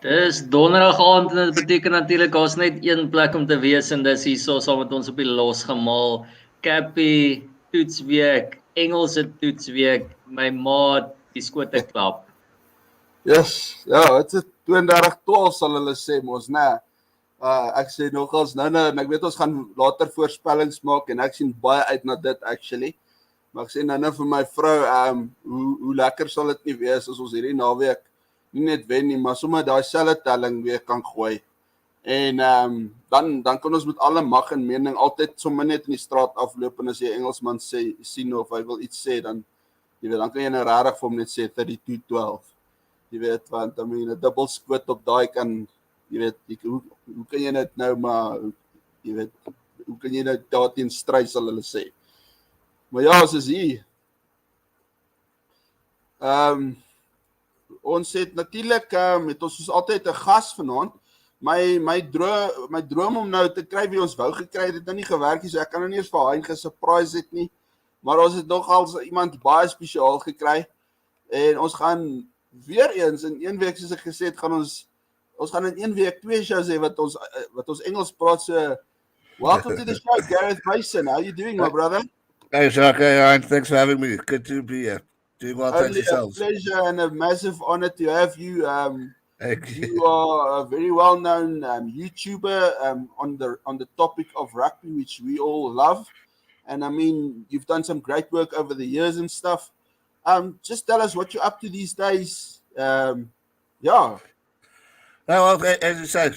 Dis donderdag aand en dit beteken natuurlik daar's net een plek om te wees en dis hierso saam met ons op die Losgemaal. Cappy, toetsweek, Engelse toetsweek, my maat, die skote klap. Yes, ja, dit is 32-12 sal hulle sê mos, né? Ek sê nogals nou en ek weet ons gaan later voorspellings maak en ek sien baie uit na dit actually. Maar ek sê nou vir my vrou, hoe lekker sal dit nie wees as ons hierdie naweek nie net wen nie, maar sommer daai selfe telling weer kan gooi. En dan kan ons met alle mag en mening altyd sommer net in die straat afloop en as jy Engelsman sien of hy wil iets sê, dan jy weet, dan kan jy nou regtig vir hom net sê 32-12. Jy weet, want I mean 'n dubbel skoot op daai kan, jy weet, hoe kan jy dit nou maar, jy weet, hoe kan jy nou daarteen stry sal hulle sê. Maar ja, as is hier. Ons het natuurlik met ons soos altyd 'n gas vanaand. My droom om nou te kry wie ons wou gekry het nou nie gewerk nie, so ek kan nou nie eens vir Hein gesurprise het nie. Maar ons het nogal iemand baie spesiaal gekry. En ons gaan weer eens in 1 week soos ek gesê het, gaan ons gaan in 1 week 2 shows hê wat ons Engels praat. So welcome to the show, Gareth Mason. How are you doing, my brother? Hey, Shaka, thanks for having me. Good to be here. Doing well, thanks yourselves. A pleasure and a massive honor to have you. Thank you. You are a very well-known YouTuber on the topic of rugby, which we all love. And I mean, you've done some great work over the years and stuff. Just tell us what you're up to these days. Yeah. No, well, as you say,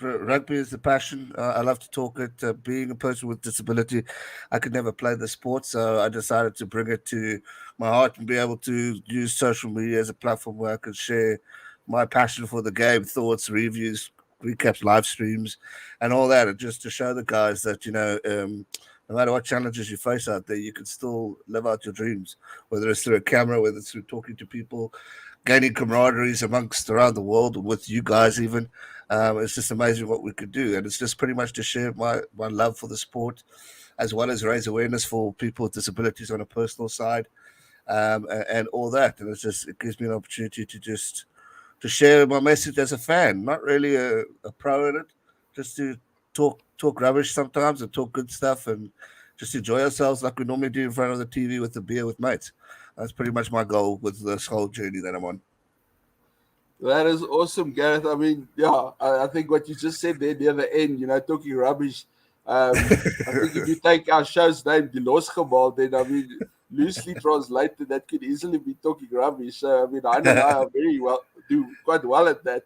rugby is the passion. I love to talk it. Being a person with disability, I could never play the sport, so I decided to bring it to my heart and be able to use social media as a platform where I could share my passion for the game, thoughts, reviews, recaps, live streams, and all that, and just to show the guys that, you know, no matter what challenges you face out there, you can still live out your dreams, whether it's through a camera, whether it's through talking to people, gaining camaraderies amongst around the world, with you guys even. It's just amazing what we could do. And it's just pretty much to share my love for the sport, as well as raise awareness for people with disabilities on a personal side, and all that. And it gives me an opportunity to share my message as a fan, not really a pro in it, just to talk rubbish sometimes and talk good stuff and just enjoy ourselves like we normally do in front of the TV with a beer with mates. That's pretty much my goal with this whole journey that I'm on. That is awesome, Gareth. I mean, yeah, I think what you just said there near the end, you know, talking rubbish. I think if you take our show's name, the Losgemaal, then I mean, loosely translated, that could easily be talking rubbish. So, I mean, I know I do quite well at that.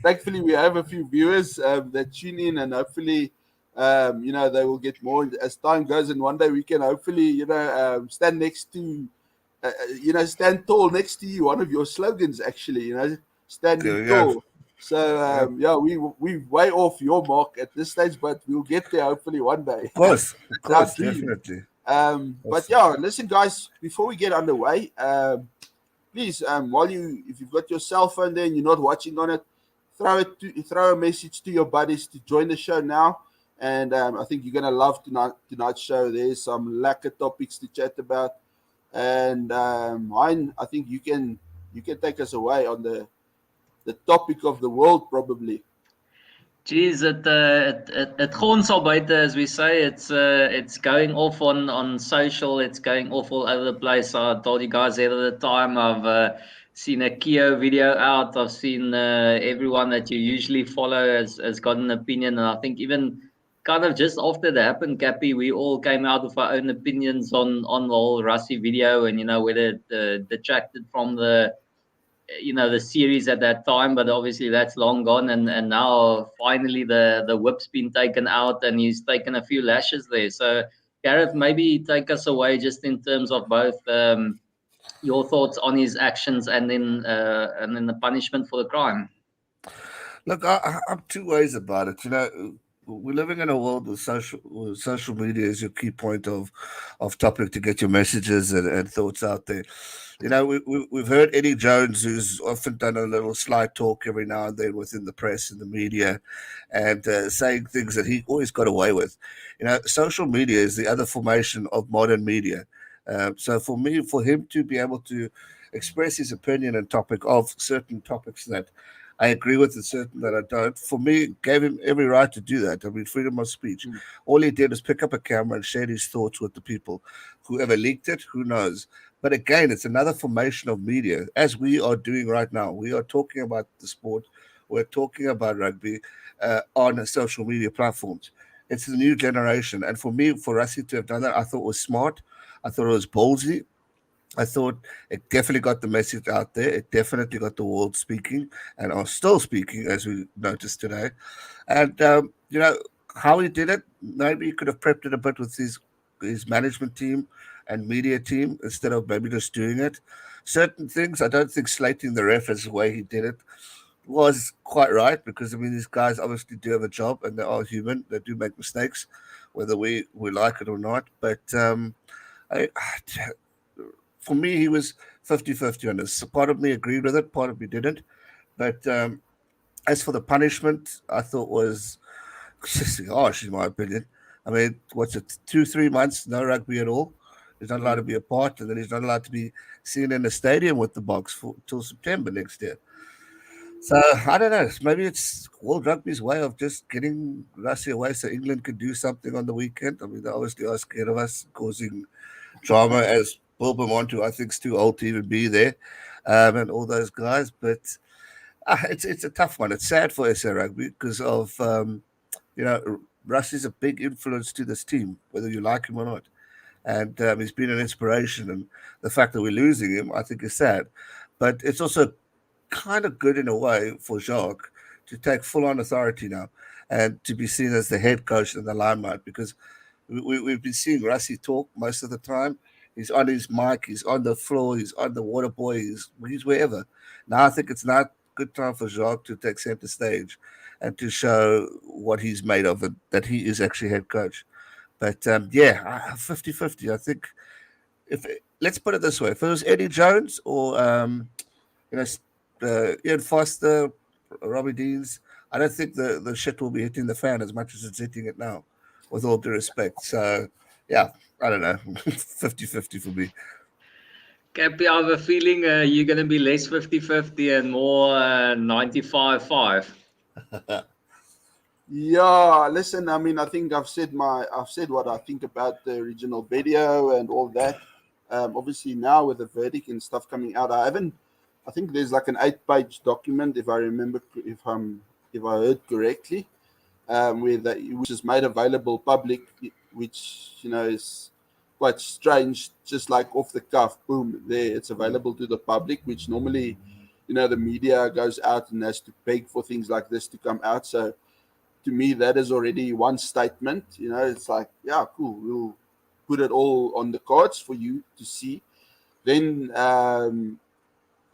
Thankfully, we have a few viewers that tune in, and hopefully, you know, they will get more as time goes. And one day we can hopefully, you know, stand next to, you know, stand tall next to you. One of your slogans, actually, you know, standing tall. So, yeah, we way off your mark at this stage, but we'll get there hopefully one day. Of course, definitely. But yeah, listen, guys, before we get underway, please, if you've got your cell phone there and you're not watching on it, throw a message to your buddies to join the show now. And I think you're gonna love tonight's show. There's some lekker topics to chat about, and Hein, I think you can take us away on the topic of the world, probably. Geez, it gons al buite, as we say. It's going off on social. It's going off all over the place. I told you guys the other time I've seen a Keo video out. I've seen everyone that you usually follow has got an opinion, and I think even kind of just after that happened, Cappy, we all came out with our own opinions on the whole Rassie video, and you know, whether it detracted from the, you know, the series at that time, but obviously that's long gone, and now finally the whip's been taken out and he's taken a few lashes there. So Gareth, maybe take us away just in terms of both your thoughts on his actions and then the punishment for the crime. Look, I'm two ways about it. You know, we're living in a world with social media is your key point of topic to get your messages and thoughts out there. You know, we've heard Eddie Jones, who's often done a little sly talk every now and then within the press and the media, and saying things that he always got away with. You know, social media is the other formation of modern media. So for me, for him to be able to express his opinion and topic of certain topics that I agree with and certain that I don't, for me, gave him every right to do that. I mean, freedom of speech. Mm. All he did was pick up a camera and share his thoughts with the people. Whoever leaked it, who knows? But again, it's another formation of media, as we are doing right now. We are talking about the sport, we're talking about rugby on social media platforms. It's the new generation. And for me, for Rassie to have done that, I thought was smart. I thought it was ballsy. I thought it definitely got the message out there. It definitely got the world speaking and are still speaking, as we noticed today. And, you know, how he did it, maybe he could have prepped it a bit with his management team and media team instead of maybe just doing it. Certain things, I don't think slating the ref as the way he did it was quite right because, I mean, these guys obviously do have a job and they are human. They do make mistakes, whether we like it or not. But I, for me, he was 50-50 on this. Part of me agreed with it, part of me didn't. But as for the punishment, I thought was just harsh, in my opinion. I mean, what's it, 2-3 months, no rugby at all? He's not allowed to be a part, and then he's not allowed to be seen in the stadium with the box till September next year. So I don't know. Maybe it's World Rugby's way of just getting Russia away so England could do something on the weekend. I mean, they obviously are scared of us causing drama, as Bill Beaumont, I think, is too old to even be there, and all those guys. But it's a tough one. It's sad for SA Rugby because of you know, Russ is a big influence to this team, whether you like him or not. And he's been an inspiration. And the fact that we're losing him, I think, is sad. But it's also kind of good in a way for Jacques to take full on authority now and to be seen as the head coach in the limelight because we've been seeing Rassie talk most of the time. He's on his mic, he's on the floor, he's on the water boy, he's wherever. Now I think it's not good time for Jacques to take center stage and to show what he's made of and that he is actually head coach. But yeah, 50-50. I think let's put it this way: if it was Eddie Jones or you know, Ian Foster, Robbie Deans, I don't think the shit will be hitting the fan as much as it's hitting it now, with all due respect. So, yeah, I don't know. 50-50 for me. Cappy, I have a feeling you're going to be less 50-50 and more 95-5. Yeah, listen, I mean, I think I've said what I think about the original video and all that. Obviously now with the verdict and stuff coming out, I think there's like an 8-page document, if I remember, if I heard correctly, which is made available public, which, you know, is quite strange, just like off the cuff, boom, there, it's available to the public, which normally, you know, the media goes out and has to beg for things like this to come out. So to me, that is already one statement. You know, it's like, yeah, cool, we'll put it all on the cards for you to see. Then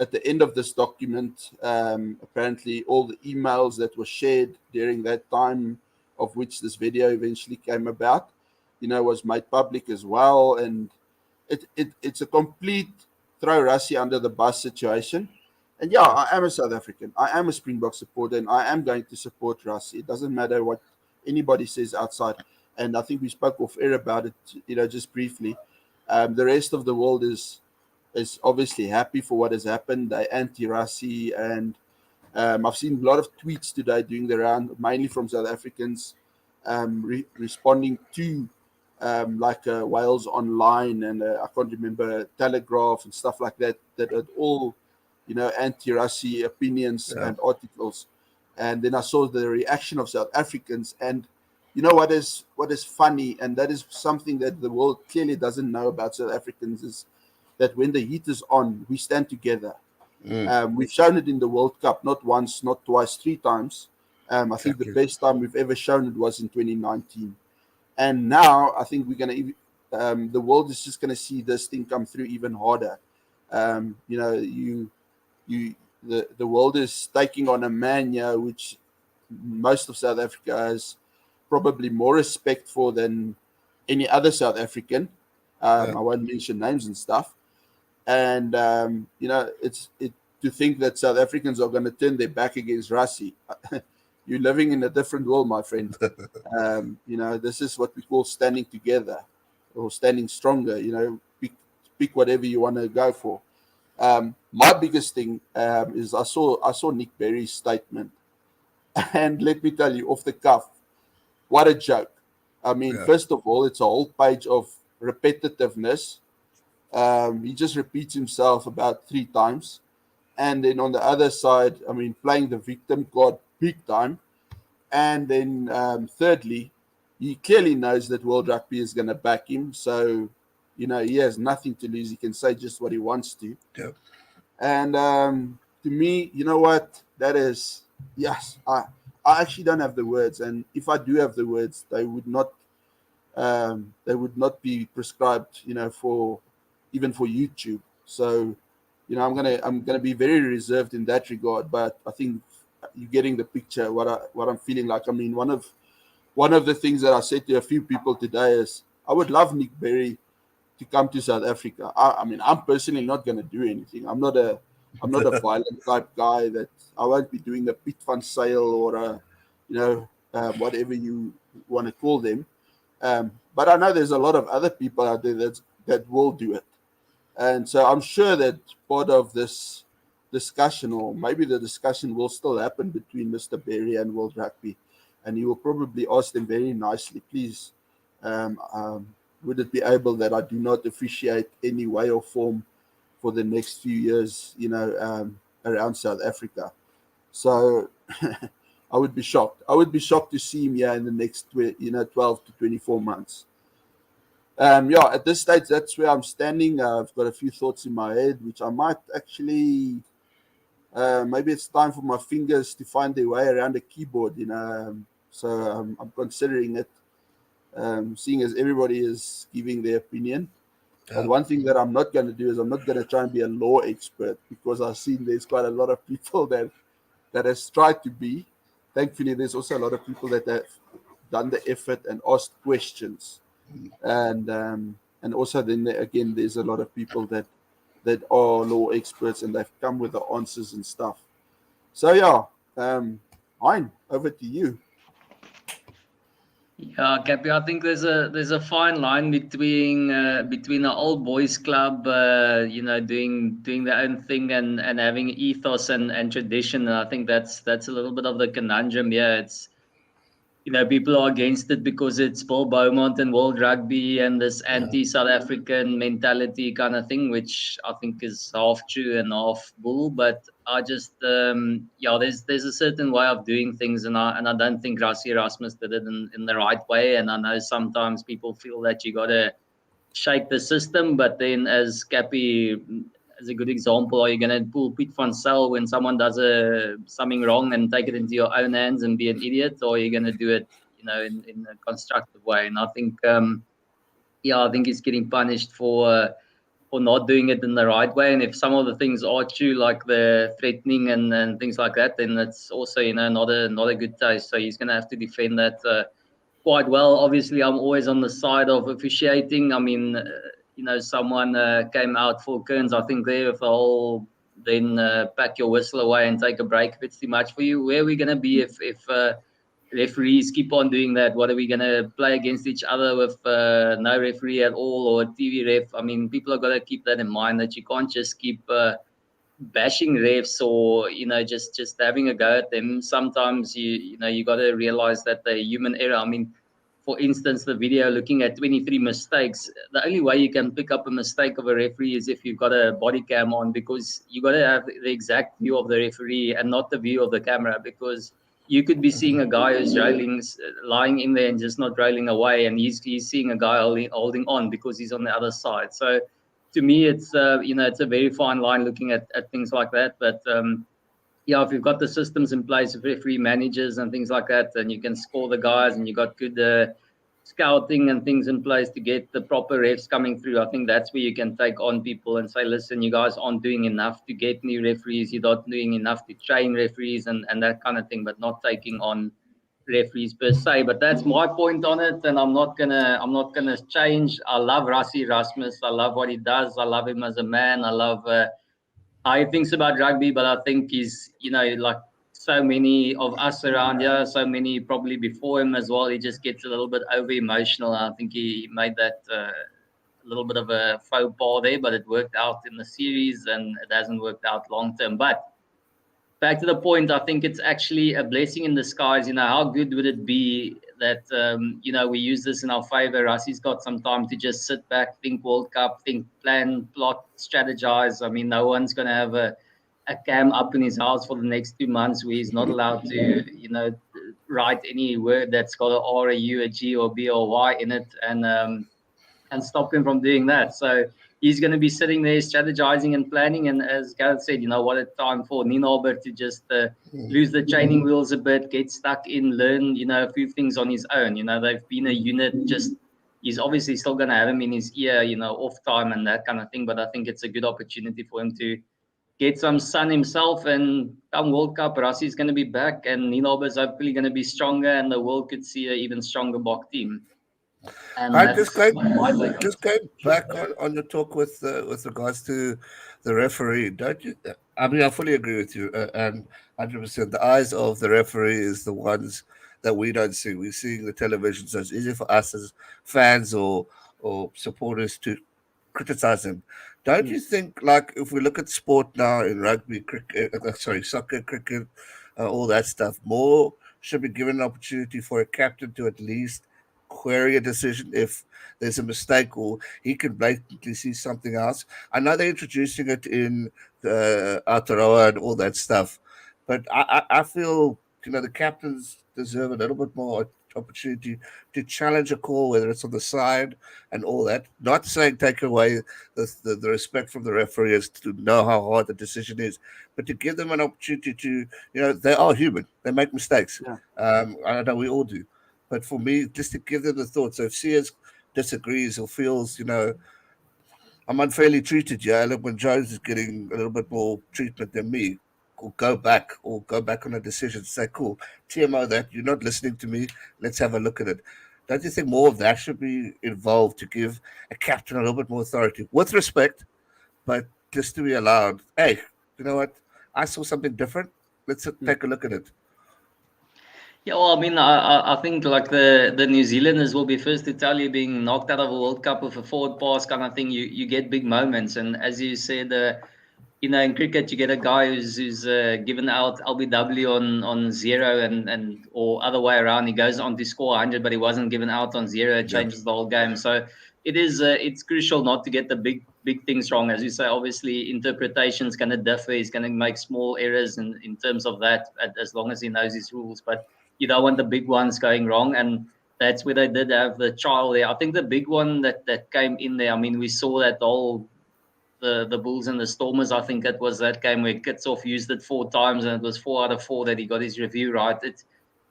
at the end of this document, apparently all the emails that were shared during that time, of which this video eventually came about, you know, was made public as well. And it's a complete throw Rassie under the bus situation. And yeah, I am a South African. I am a Springbok supporter, and I am going to support Rassie. It doesn't matter what anybody says outside. And I think we spoke off air about it, you know, just briefly. The rest of the world is obviously happy for what has happened. They anti-Rassie, and I've seen a lot of tweets today doing the round, mainly from South Africans, responding to like Wales Online and I can't remember, Telegraph and stuff like that, that are all, you know, anti-Rassie opinions and articles. And then I saw the reaction of South Africans, and you know what is funny, and that is something that the world clearly doesn't know about South Africans, is that when the heat is on, we stand together. We've shown it in the World Cup, not once, not twice, 3 times. I think the best time we've ever shown it was in 2019. And now I think we're going to, the world is just going to see this thing come through even harder. You know, the world is taking on a man, which most of South Africa probably more respect for than any other South African. I won't mention names and stuff. And to think that South Africans are going to turn their back against Rassie. You're living in a different world, my friend. This is what we call standing together or standing stronger. Pick whatever you want to go for. My biggest thing is I saw Nick Berry's statement, and let me tell you, off the cuff, what a joke. I mean, first of all, it's a whole page of repetitiveness. He just repeats himself about 3 times. And then on the other side, I mean, playing the victim card big time. And then thirdly, he clearly knows that World Rugby is going to back him. So, he has nothing to lose. He can say just what he wants to. Yep. And to me, you know what? That is, yes, I actually don't have the words. And if I do have the words, they would not be prescribed, for YouTube. So, I'm gonna be very reserved in that regard. But I think you're getting the picture. What I'm feeling like. I mean, one of the things that I said to a few people today is I would love Nick Berry to come to South Africa. I mean, I'm personally not gonna do anything. I'm not a violent type guy. That I won't be doing a pit van sale or whatever you want to call them. But I know there's a lot of other people out there that will do it. And so I'm sure that part of this discussion, or maybe the discussion, will still happen between Mr. Berry and World Rugby. And he will probably ask them very nicely, please, would it be able that I do not officiate any way or form for the next few years, around South Africa. So I would be shocked. I would be shocked to see him here in the next 12 to 24 months. At this stage, that's where I'm standing. I've got a few thoughts in my head, which I might actually, maybe it's time for my fingers to find their way around the keyboard, So I'm considering it, seeing as everybody is giving their opinion. But one thing that I'm not going to do is I'm not going to try and be a law expert, because I've seen there's quite a lot of people that has tried to be. Thankfully, there's also a lot of people that have done the effort and asked questions. And also then again, there's a lot of people that are law experts and they've come with the answers and stuff. So Hein, over to you. Yeah, Cappy, I think there's a fine line between an old boys club, doing their own thing and having ethos and tradition. And I think that's a little bit of the conundrum here. It's people are against it because it's Paul Beaumont and World Rugby and this anti-South African mentality kind of thing, which I think is half true and half bull. But I just, there's a certain way of doing things, and I don't think Rassie Erasmus did it in the right way. And I know sometimes people feel that you got to shake the system, but then as Cappy, as a good example, are you going to pull Piet van Zyl when someone does something wrong and take it into your own hands and be an idiot, or are you going to do it, in a constructive way? And I think, I think he's getting punished for not doing it in the right way. And if some of the things are true, like the threatening and things like that, then it's also, not a good taste. So he's going to have to defend that quite well. Obviously, I'm always on the side of officiating. I mean, someone came out for Kearns, I think, there with the whole, then pack your whistle away and take a break if it's too much for you. Where are we going to be if referees keep on doing that? What are we going to play against each other with no referee at all, or a TV ref? I mean, people have got to keep that in mind, that you can't just keep bashing refs or just having a go at them. Sometimes you got to realize that the human error. I mean, for instance, the video looking at 23 mistakes, the only way you can pick up a mistake of a referee is if you've got a body cam on, because you got to have the exact view of the referee and not the view of the camera, because you could be seeing a guy who's lying in there and just not rolling away, and he's seeing a guy holding on because he's on the other side. So to me, it's it's a very fine line looking at things like that. But if you've got the systems in place with referee managers and things like that, and you can score the guys, and you got good scouting and things in place to get the proper refs coming through, I think that's where you can take on people and say, listen, you guys aren't doing enough to get new referees, you're not doing enough to train referees and that kind of thing, but not taking on referees per se, but that's my point on it, and I'm not gonna change. I love Rassie Erasmus. I love what he does. I love him as a man. I love how he thinks about rugby, but I think he's, like so many of us around here, so many probably before him as well. He just gets a little bit over emotional. I think he made that a little bit of a faux pas there, but it worked out in the series, and it hasn't worked out long term. But back to the point, I think it's actually a blessing in disguise. How good would it be that we use this in our favor? Rassie's got some time to just sit back, think World Cup, think, plan, plot, strategize. I mean, no one's going to have a cam up in his house for the next 2 months where he's not allowed to, write any word that's got an R, a U, a G, or B, or Y in it, and stop him from doing that. So he's going to be sitting there strategizing and planning. And as Gareth said, what a time for Ninaber to just lose the training wheels a bit, get stuck in, learn, a few things on his own. They've been a unit. Just he's obviously still going to have him in his ear, off time and that kind of thing. But I think it's a good opportunity for him to get some sun himself, and come World Cup, Rassie's going to be back, and Ninaber's hopefully going to be stronger, and the world could see an even stronger Bok team. And I that's my take on just it. going back on your talk with regards to the referee. Don't you? I mean, I fully agree with you, and 100%. The eyes of the referee is the ones that we don't see. We're seeing the television, so it's easy for us as fans or supporters to criticize him. Don't you think, like, if we look at sport now in rugby, cricket, soccer, cricket, all that stuff, more should be given an opportunity for a captain to at least query a decision if there's a mistake or he can blatantly see something else. I know they're introducing it in Aotearoa and all that stuff, but I feel the captains deserve a little bit more opportunity to challenge a call, whether it's on the side and all that. Not saying take away the respect from the referee as to know how hard the decision is, but to give them an opportunity to, they are human. They make mistakes. Yeah. I know we all do. But for me, just to give them the thought. So if Sears disagrees or feels, I'm unfairly treated, look, when Jones is getting a little bit more treatment than me, or go back on a decision, say, cool, TMO that, you're not listening to me, let's have a look at it. Don't you think more of that should be involved to give a captain a little bit more authority, with respect, but just to be allowed, hey, you know what, I saw something different, let's take a look at it. Yeah, well, I mean, I think like the New Zealanders will be first to tell you, being knocked out of a World Cup with a forward pass kind of thing, you get big moments. And as you said, in cricket, you get a guy who's given out LBW on zero and or other way around. He goes on to score 100, but he wasn't given out on zero. It changes the whole game. So it's crucial not to get the big things wrong. As you say, obviously interpretation is going to differ. He's going to make small errors in terms of that, as long as he knows his rules. But you don't want the big ones going wrong, and that's where they did have the trial there. I think the big one that came in there, I mean, we saw that the Bulls and the Stormers, I think it was that game where Kitsoff used it 4 times, and it was 4 out of 4 that he got his review right.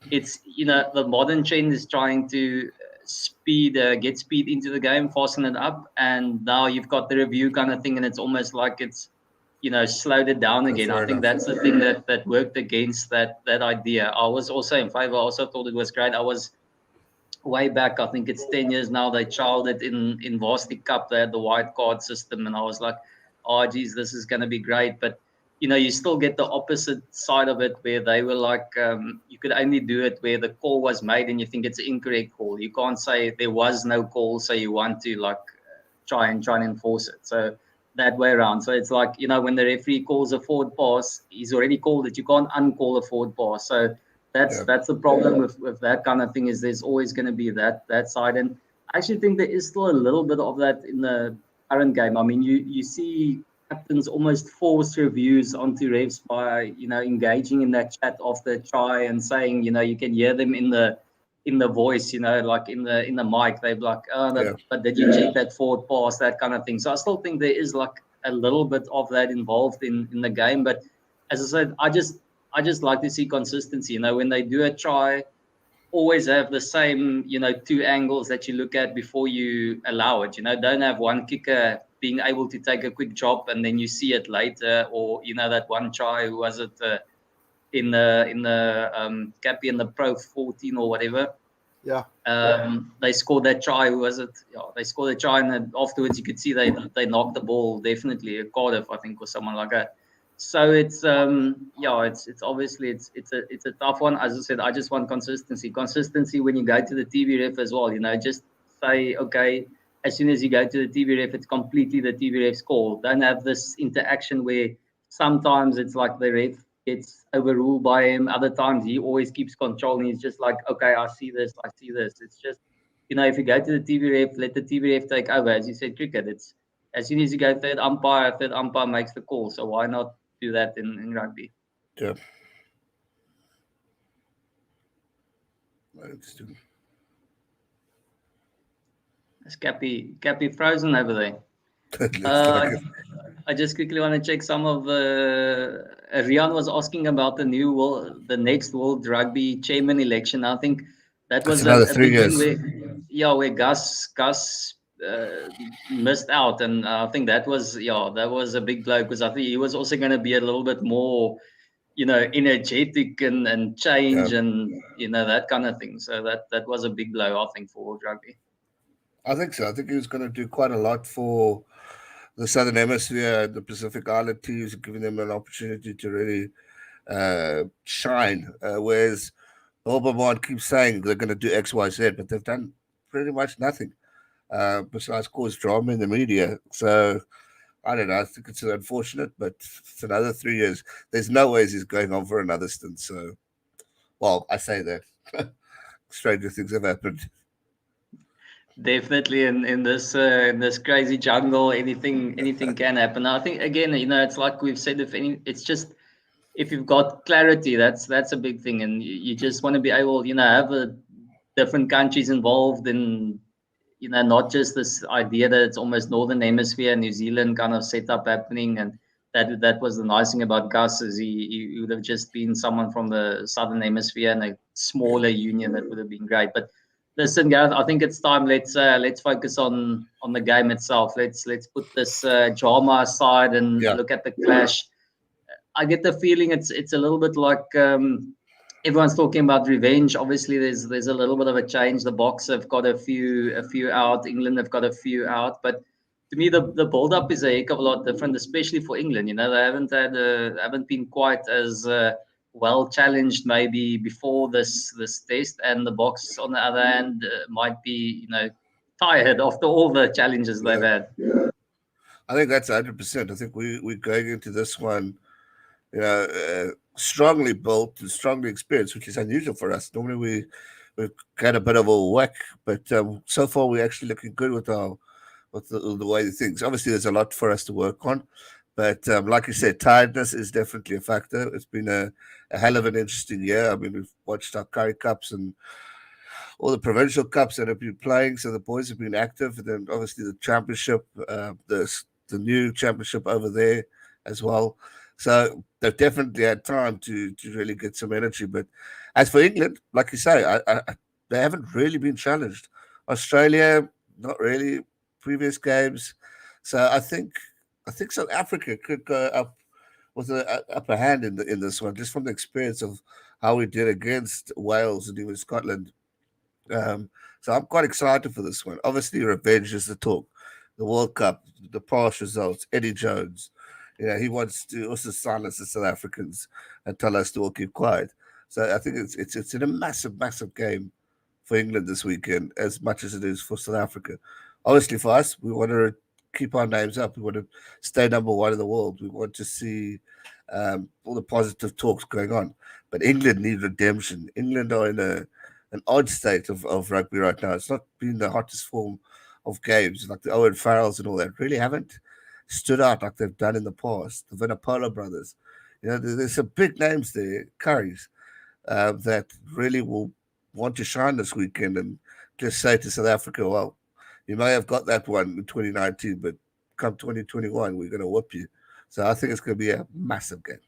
It's the modern trend is trying to get speed into the game, fasten it up, and now you've got the review kind of thing, and it's almost like it's slowed it down again. I think that's the thing that worked against that idea. I was also in favor. I also thought it was great. I was way back, I think it's 10 years now, they trialed it in Varsity Cup. They had the white card system, and I was like, oh geez, this is going to be great. But you still get the opposite side of it, where they were like, you could only do it where the call was made and you think it's an incorrect call. You can't say there was no call, so you want to like try and enforce it. So that way around. So it's like, when the referee calls a forward pass, he's already called it. You can't uncall a forward pass. So that's the problem with that kind of thing, is there's always going to be that side. And I actually think there is still a little bit of that in the current game. I mean, you see captains almost force reviews onto refs by, engaging in that chat after a try and saying, you can hear them in the voice, like in the mic, they're like, but did you check that forward pass, that kind of thing. So I still think there is like a little bit of that involved in the game. But as I said, I just like to see consistency. When they do a try, always have the same, 2 angles that you look at before you allow it. Don't have one kicker being able to take a quick drop and then you see it later, or that one try, who was it? in the Cappy in the Pro 14 or whatever. Yeah. They scored that try. Who was it? Yeah, they scored a try, and then afterwards you could see they knocked the ball definitely. Cardiff, I think, or someone like that. So it's it's obviously it's a tough one. As I said, I just want consistency. Consistency when you go to the TV ref as well. Just say, okay, as soon as you go to the TV ref, it's completely the TV ref's call. Don't have this interaction where sometimes it's like the ref gets overruled by him. Other times he always keeps control and he's just like, okay, I see this. It's just, if you go to the TV ref, let the TV ref take over. As you said, cricket, it's as soon as you go third umpire makes the call. So why not do that in rugby? Yeah. Is Cappy frozen over there? I just quickly want to check some of Rian was asking about the next World Rugby Chairman election. I think that was another a 3 big years. thing where Gus missed out, and I think that was a big blow because I think he was also going to be a little bit more energetic and change and that kind of thing. So that was a big blow, I think, for World Rugby. I think so. I think he was going to do quite a lot for the Southern Hemisphere, the Pacific Island teams, giving them an opportunity to really shine. Whereas Losgemaal keeps saying they're going to do X, Y, Z, but they've done pretty much nothing besides cause drama in the media. So I don't know. I think it's unfortunate, but it's another 3 years. There's no ways he's going on for another stint. So, well, I say that. Stranger things have happened. Definitely in this crazy jungle, anything can happen. I think again, it's like we've said. If you've got clarity, that's a big thing, and you just want to be able, have different countries involved in, not just this idea that it's almost Northern Hemisphere, New Zealand kind of setup happening, and that was the nice thing about Gus is he would have just been someone from the Southern Hemisphere and a smaller union that would have been great, but. Listen, Gareth, I think it's time. Let's focus on the game itself. Let's put this drama aside and look at the clash. I get the feeling it's a little bit like everyone's talking about revenge. Obviously, there's a little bit of a change. The Boks have got a few out. England have got a few out. But to me, the build up is a heck of a lot different, especially for England. They haven't been quite as well challenged maybe before this test, and the Boks on the other hand might be tired after all the challenges they've had. I think that's 100%. I think we're going into this one, strongly built and strongly experienced, which is unusual for us. Normally we've got a bit of a whack, but so far we're actually looking good with the way the things. Obviously, there's a lot for us to work on. But like you said, tiredness is definitely a factor. It's been a hell of an interesting year. I mean, we've watched our Curry Cups and all the provincial cups that have been playing. So the boys have been active. And then obviously the championship, the new championship over there as well. So they've definitely had time to really get some energy. But as for England, like you say, they haven't really been challenged. Australia, not really. Previous games. So I think South Africa could go up with an upper hand in this one, just from the experience of how we did against Wales and even Scotland. So I'm quite excited for this one. Obviously, revenge is the talk. The World Cup, the past results, Eddie Jones. He wants to also silence the South Africans and tell us to all keep quiet. So I think it's in a massive, massive game for England this weekend, as much as it is for South Africa. Obviously, for us, we want to keep our names up. We want to stay number one in the world. We want to see all the positive talks going on. But England need redemption. England are in an odd state of rugby right now. It's not been the hottest form of games, like the Owen Farrells and all that. Really haven't stood out like they've done in the past. The Vunipola brothers. There's some big names there, Curries, that really will want to shine this weekend and just say to South Africa, well, you may have got that one in 2019, but come 2021, we're going to whoop you. So I think it's going to be a massive game.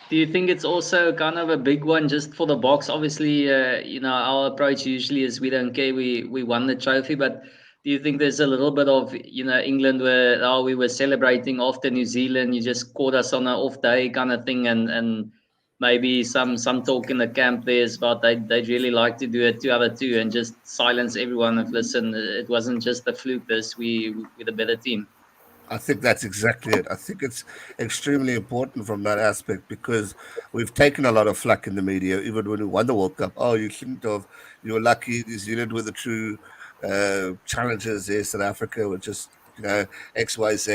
Do you think it's also kind of a big one just for the Boks? Obviously, our approach usually is we don't care, we won the trophy, but do you think there's a little bit of, England where we were celebrating after New Zealand, you just caught us on an off day kind of thing, and maybe some talk in the camp there is about they'd really like to do a 2-out-of-2 and just silence everyone if listen, it wasn't just a fluke. We're the better team. I think that's exactly it. I think it's extremely important from that aspect because we've taken a lot of flack in the media, even when we won the World Cup. Oh, you shouldn't have. You were lucky. New Zealand were the true challengers there. South Africa were just, X, Y, Z.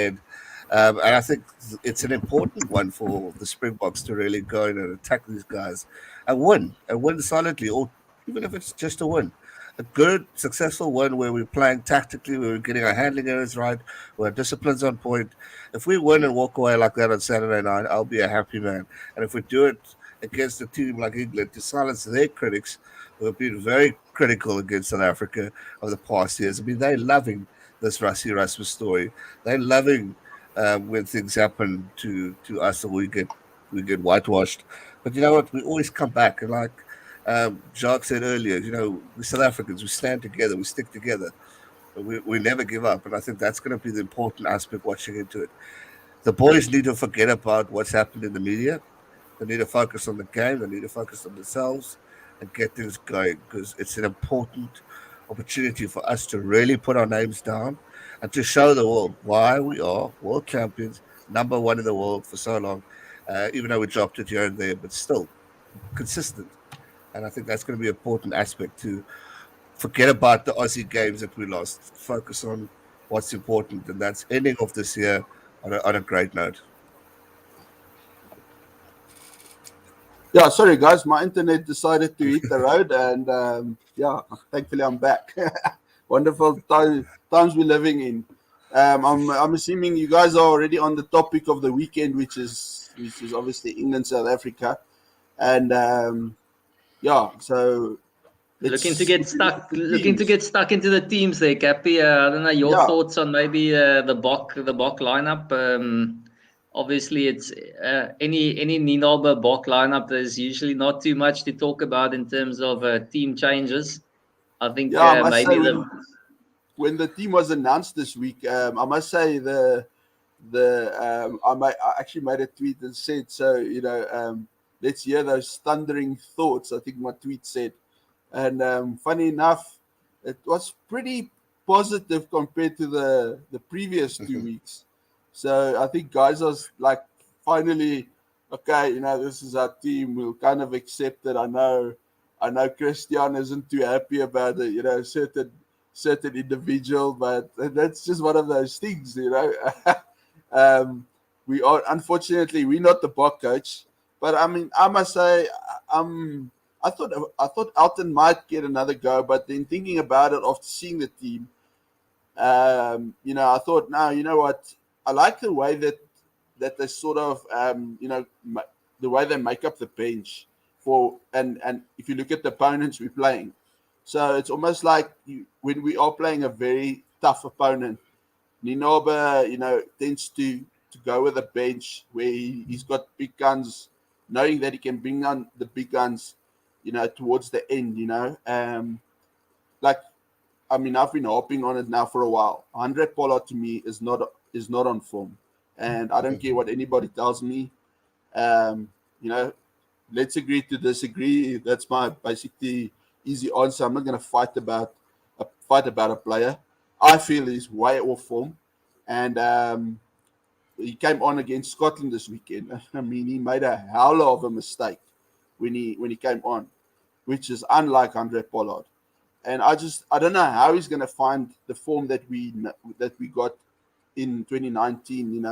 And I think it's an important one for the Springboks to really go in and attack these guys and win solidly, or even if it's just a win. A good, successful one where we're playing tactically, where we're getting our handling errors right, where our discipline's on point. If we win and walk away like that on Saturday night, I'll be a happy man. And if we do it against a team like England to silence their critics who have been very critical against South Africa over the past years, I mean, they're loving this Rassie Erasmus story. They're loving when things happen to us and we get whitewashed. But you know what? We always come back and Jacques said earlier, we South Africans, we stand together, we stick together, but we never give up. And I think that's going to be the important aspect watching into it. The boys need to forget about what's happened in the media. They need to focus on the game. They need to focus on themselves and get things going because it's an important opportunity for us to really put our names down and to show the world why we are world champions, number one in the world for so long, even though we dropped it here and there, but still consistent. And I think that's going to be an important aspect to forget about the Aussie games that we lost. Focus on what's important, and that's ending off this year on a great note. Yeah, sorry guys, my internet decided to hit the road, and thankfully I'm back. Wonderful times we're living in. I'm assuming you guys are already on the topic of the weekend, which is obviously England, South Africa, and so looking to get stuck into the teams there, Cappy. I don't know your thoughts on maybe the Bok lineup. Obviously, it's any Ninabe Bok lineup. There's usually not too much to talk about in terms of team changes. I think maybe when the team was announced this week, I must say I actually made a tweet and said let's hear those thundering thoughts. I think my tweet said, and funny enough, it was pretty positive compared to the previous 2 weeks. So I think guys was like, finally, okay, this is our team. We'll kind of accept it. I know Christian isn't too happy about it, certain individual, but that's just one of those things, we are, unfortunately, we're not the Bok coach, but I mean, I must say, I thought Elton might get another go, but then thinking about it after seeing the team, I thought, no, you know what? I like the way that they sort of, the way they make up the bench and if you look at the opponents we're playing. So it's almost like when we are playing a very tough opponent, Ninabe, tends to go with a bench where he's got big guns, knowing that he can bring on the big guns, towards the end, I've been harping on it now for a while. Andre Pollard to me is not on form, and I don't care what anybody tells me. Let's agree to disagree. That's my basically easy answer. I'm not going to fight about a player. I feel he's way off form, and he came on against Scotland this weekend. I mean, he made a howler of a mistake when he came on, which is unlike Andre Pollard. And I don't know how he's going to find the form that we got in 2019,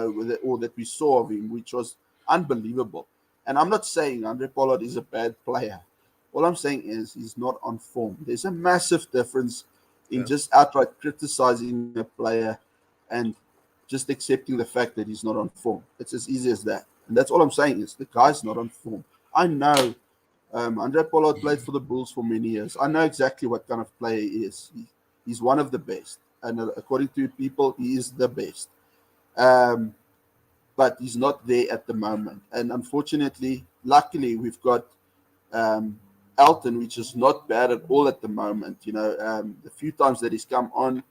or that we saw of him, which was unbelievable. And I'm not saying Andre Pollard is a bad player. All I'm saying is he's not on form. There's a massive difference in just outright criticizing a player and just accepting the fact that he's not on form. It's as easy as that. And that's all I'm saying is the guy's not on form. I know Andre Pollard played for the Bulls for many years. I know exactly what kind of player he is. He's one of the best. And according to people, he is the best. But he's not there at the moment. And unfortunately, luckily, we've got Elton, which is not bad at all at the moment. The few times that he's come on,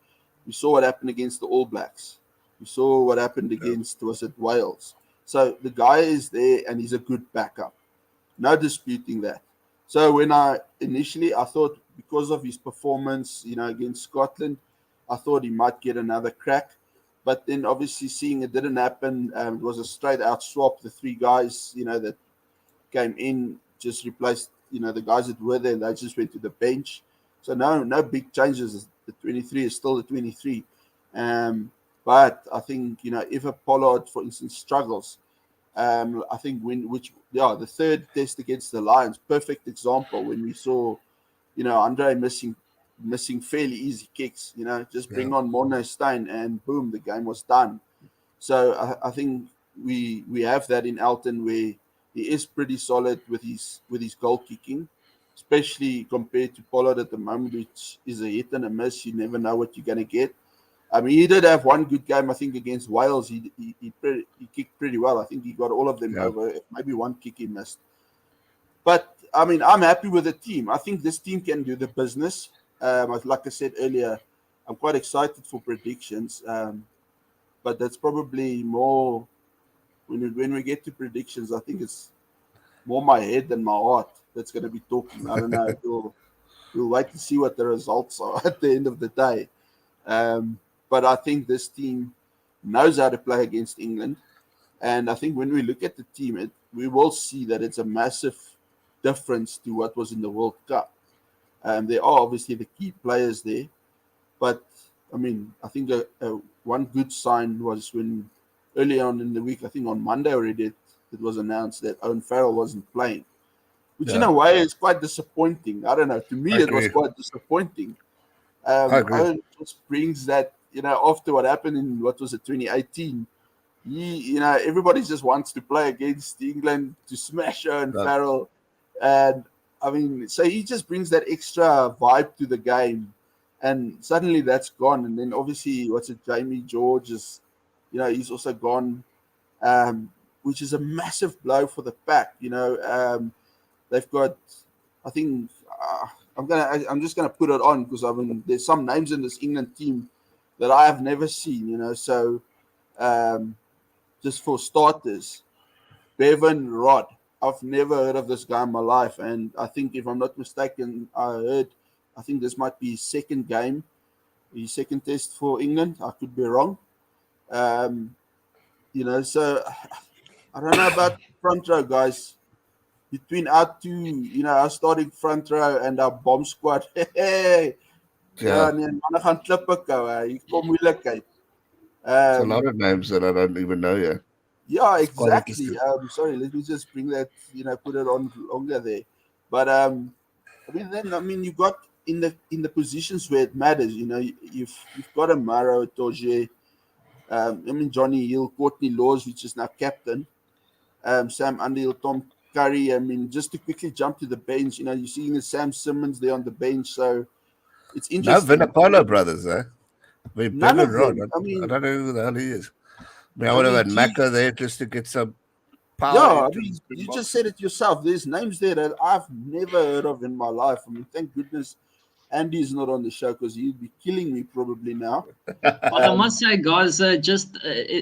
We saw what happened against the All Blacks. We saw what happened against, was it Wales? So the guy is there and he's a good backup. No disputing that. So when I thought because of his performance, against Scotland, I thought he might get another crack. But then obviously seeing it didn't happen, it was a straight out swap. The three guys, that came in just replaced, the guys that were there, and they just went to the bench. So no big changes. The 23 is still the 23. But I think, if a Pollard, for instance, struggles, I think the third test against the Lions, perfect example when we saw, Andre missing fairly easy kicks, just bring on Morné Steyn and boom, the game was done. So I think we have that in Elton where he is pretty solid with his goal kicking, especially compared to Pollard at the moment, which is a hit and a miss. You never know what you're going to get. I mean, he did have one good game, I think, against Wales. He kicked pretty well. I think he got all of them over. Maybe one kick he missed. But, I mean, I'm happy with the team. I think this team can do the business. Like I said earlier, I'm quite excited for predictions. But that's probably more, when we get to predictions, I think it's more my head than my heart that's going to be talking. I don't know. We'll wait to see what the results are at the end of the day. But I think this team knows how to play against England. And I think when we look at the team, we will see that it's a massive difference to what was in the World Cup. There are obviously the key players there. But, I mean, I think one good sign was when early on in the week, I think on Monday already, it was announced that Owen Farrell wasn't playing. Which in a way is quite disappointing. I don't know. To me, it was quite disappointing. Owen just brings that, after what happened in, 2018, everybody just wants to play against England to smash Owen Farrell. And, I mean, so he just brings that extra vibe to the game. And suddenly that's gone. And then obviously, Jamie George is, he's also gone, which is a massive blow for the pack. They've got, I think, I'm just gonna put it on because I mean there's some names in this England team that I have never seen, So just for starters, Bevan Rod. I've never heard of this guy in my life, and I think if I'm not mistaken, I think this might be his second game, his second test for England. I could be wrong. So I don't know about front row guys. Between our two, our starting front row and our bomb squad, nee, manne gaan klippe kou, hier kom moeilikheid. It's a lot of names that I don't even know yet. Yeah, exactly. Sorry, let me just bring that, put it on longer there. But you got in the positions where it matters. You've got a Maro, Toje, Johnny Hill, Courtney Laws, which is now captain, Sam Underhill, Tom Curry. Just to quickly jump to the bench, you're seeing the Sam Simmons there on the bench, so it's interesting. No Vinipola brothers, eh? None of them. I don't know who the hell he is. I would have had Macca there just to get some power. Yeah, you just said it yourself. There's names there that I've never heard of in my life. Thank goodness Andy's not on the show because he'd be killing me probably now. But I must say, guys, it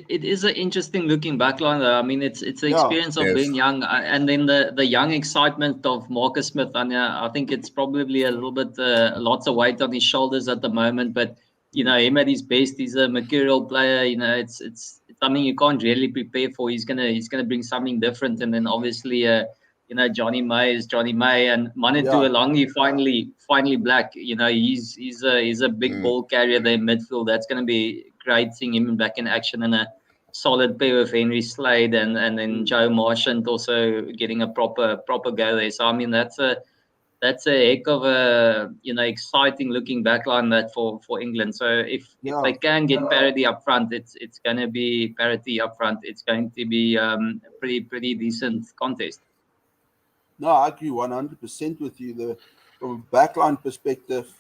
is an interesting looking backline. Though. It's the experience of being young, and then the young excitement of Marcus Smith. And I think it's probably a little bit lots of weight on his shoulders at the moment. But him at his best, he's a mercurial player. It's something you can't really prepare for. He's gonna bring something different, and then obviously. Johnny May is Johnny May, and Manitou Alangi finally black. He's a big ball carrier there in midfield. That's going to be great seeing him back in action, and a solid pair with Henry Slade and then Joe Marchant also getting a proper go there. So that's a heck of a exciting looking backline that for England. So if they can get parity up front, it's going to be parity up front. It's going to be a pretty decent contest. No, I agree 100% with you. From a backline perspective,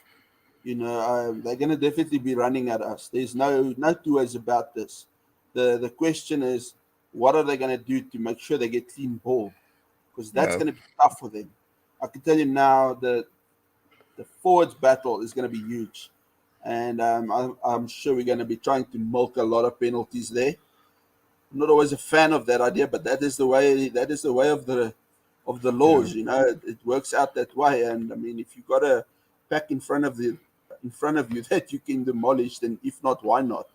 they're going to definitely be running at us. There's no two ways about this. The question is, what are they going to do to make sure they get clean ball? Because that's going to be tough for them. I can tell you now, the forwards battle is going to be huge. and I'm sure we're going to be trying to milk a lot of penalties there. I'm not always a fan of that idea, but that is the way. That is the way of the laws. You know, it works out that way. And I mean, if you got a pack in front of you that you can demolish, then if not, why not?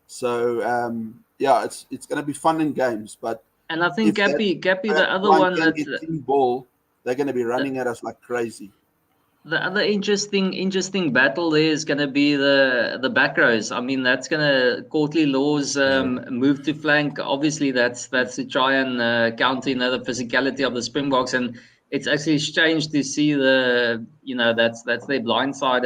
So yeah, it's going to be fun and games. But And I think if that Gappy, the other line one can that get clean ball, they're going to be running at us like crazy. the other interesting battle there is going to be the back rows. I mean, that's going to courtly laws move to flank. Obviously, that's to try and counter the physicality of the Springboks, and it's actually strange to see that's their blindside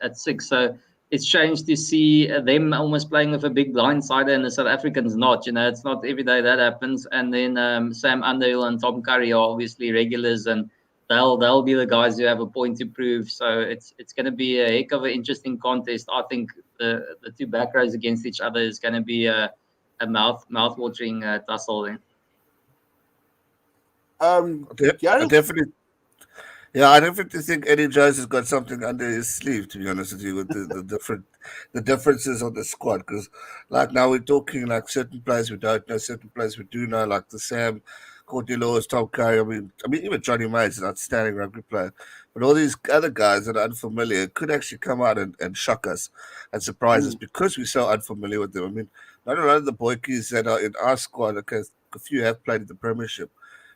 at 6. So it's strange to see them almost playing with a big blindsider and the South Africans not. It's not every day that happens. And then Sam Underhill and Tom Curry are obviously regulars, and they'll be the guys who have a point to prove. So it's going to be a heck of an interesting contest. I think the two back rows against each other is going to be a mouth-watering tussle then. I definitely. Yeah, I definitely think Eddie Jones has got something under his sleeve. To be honest with you, with the differences on the squad, because like now we're talking like certain players we don't know, certain players we do know, like the Sam, Courtney Laws, Tom Curry. I mean, even Johnny May is an outstanding rugby player. But all these other guys that are unfamiliar could actually come out and shock us and surprise us because we're so unfamiliar with them. I mean, not a lot of the boykies that are in our squad, okay, a few have played in the Premiership,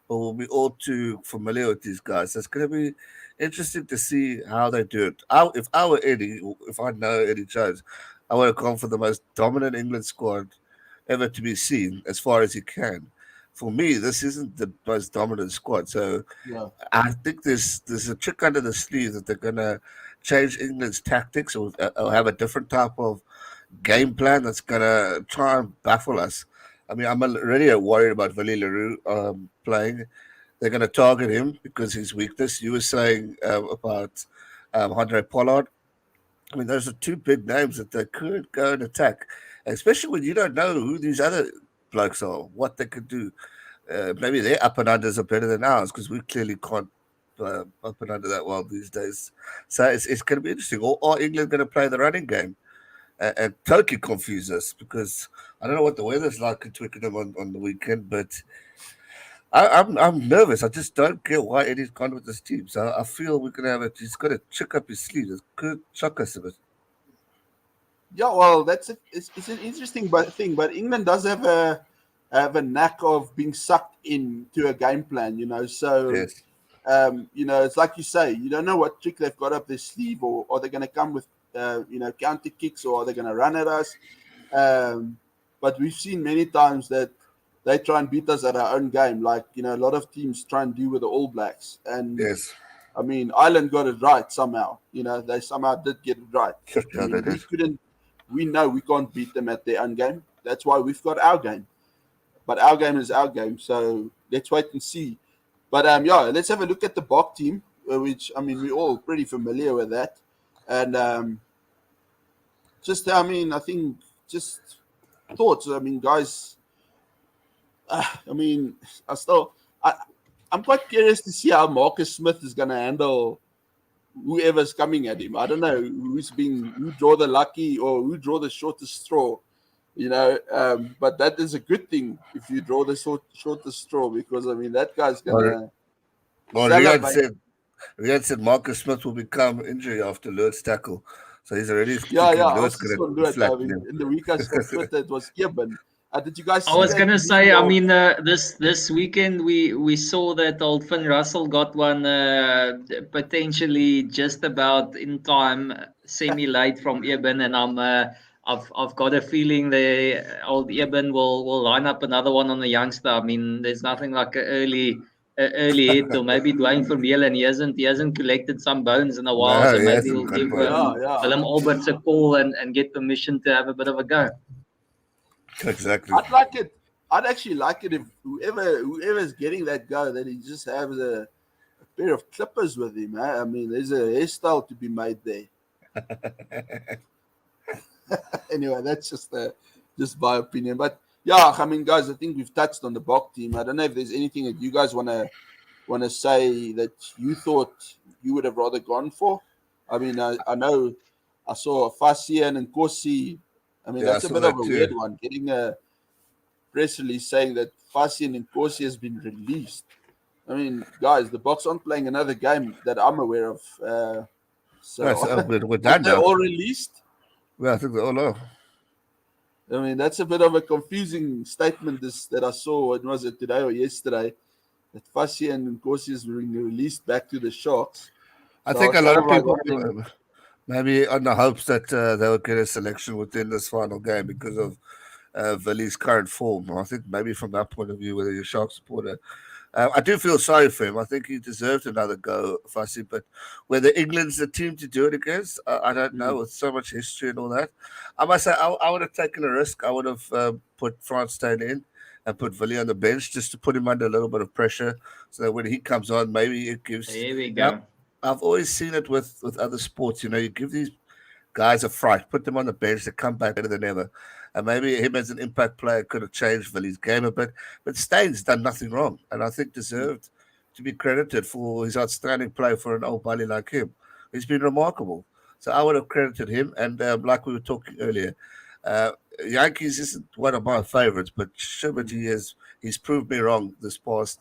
but we'll be all too familiar with these guys. So it's going to be interesting to see how they do it. If I were Eddie, if I know Eddie Jones, I would have gone for the most dominant England squad ever to be seen as far as he can. For me, this isn't the most dominant squad. So Yeah. I think there's a trick under the sleeve that they're going to change England's tactics or have a different type of game plan that's going to try and baffle us. I mean, I'm already worried about Willie Leroux playing. They're going to target him because his weakness. You were saying about Andre Pollard. I mean, those are two big names that they could go and attack, especially when you don't know who these other blokes are, what they could do. Maybe their up and unders are better than ours because we clearly can't up and under that well these days. So it's going to be interesting. Or are England going to play the running game and totally confuse us? Because I don't know what the weather's like in Twickenham on the weekend, but I'm nervous. I just don't get why Eddie's gone with this team. So I feel we're gonna have it. He's got to check up his sleeves. It could shock us a bit. Yeah, well, that's it. It's an interesting thing, but England does have a knack of being sucked into a game plan, So, Yes. it's like you say, you don't know what trick they've got up their sleeve, or are they going to come with, counter kicks, or are they going to run at us? But we've seen many times that they try and beat us at our own game, like a lot of teams try and do with the All Blacks, and Yes. I mean, Ireland got it right somehow. They somehow did get it right. I Yeah, mean, they did. we know we can't beat them at their own game. That's why we've got our game. But our game is our game. So let's wait and see. But yeah, let's have a look at the Bok team, which, I mean, we're all pretty familiar with that. And I think just thoughts. I mean, guys, I mean, I'm quite curious to see how Marcus Smith is going to handle whoever's coming at him. I don't know who draw the lucky or who draw the shortest straw, but that is a good thing if you draw the shortest straw, because I mean that guy's gonna Well, salivate. Riyad said Marcus Smith will become injury after Lurt's tackle. So he's already Yeah, thinking I Lurt's also going saw to Lewis. I flatten mean, him. in the week I saw Twitter, it was Eben. Did you guys I see was that gonna meme say, I of? mean, this weekend we saw that old Finn Russell got one potentially just about in time, semi late from Eben, and I've got a feeling the old Eben will line up another one on the youngster. I mean, there's nothing like a early hit, or maybe Dwayne Vermeulen. He hasn't collected some bones in a while, No, so he maybe hasn't he'll got give both. Yeah. Willem Alberts a call and get permission to have a bit of a go. Exactly. I'd like it. I'd actually like it if whoever's getting that go, that he just has a pair of clippers with him. I mean, there's a hairstyle to be made there. Anyway, that's just my opinion. But yeah, I mean, guys, I think we've touched on the Bok team. I don't know if there's anything that you guys wanna say that you thought you would have rather gone for. I mean, I know I saw Fasien and Kosi. I mean, Yeah, I that's a saw bit that of a too. weird one. Getting a press release saying that Fasien and Kosi has been released. I mean, guys, the Boks aren't playing another game that I'm aware of. We're Are done they now. all released? Well, I think they're all over. I mean, that's a bit of a confusing statement that I saw. When was it, today or yesterday? That Fassi and Nkosi is being released back to the Sharks. I So I think a was lot kind of of like people wondering, maybe on the hopes that they would get a selection within this final game because of Villi's current form. I think maybe from that point of view, whether you're a Shark supporter, I do feel sorry for him. I think he deserved another go, Fassi, but whether England's the team to do it against, I don't know. With so much history and all that, I must say I would have taken a risk. I would have put France Steyn in and put Villi on the bench just to put him under a little bit of pressure, so that when he comes on, maybe it gives. Here we You know, go. I've always seen it with other sports. You give these guys a fright, put them on the bench, they come back better than ever. And maybe him as an impact player could have changed Villi's game a bit. But Stein's done nothing wrong, and I think deserved to be credited for his outstanding play for an old buddy like him. He's been remarkable. So I would have credited him. And like we were talking earlier, uh, Yankees isn't one of my favorites, but Schubert, he's proved me wrong this past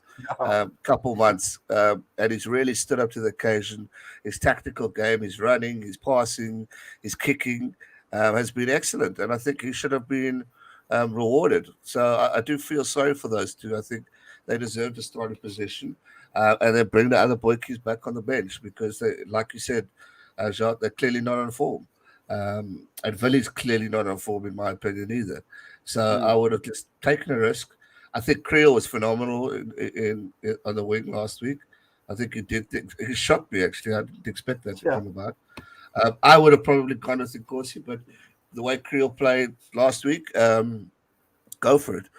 couple months, and he's really stood up to the occasion. His tactical game, his running, his passing, his kicking has been excellent, and I think he should have been rewarded. So I do feel sorry for those two. I think they deserve the starting position, and then bring the other boykies back on the bench because, like you said, Jacques, they're clearly not on form. And Villi's clearly not on form, in my opinion, either. So I would have just taken a risk. I think Creel was phenomenal in on the wing last week. I think he shocked me, actually. I didn't expect that to come about. I would have probably gone with Nkosi, but the way Creel played last week, go for it.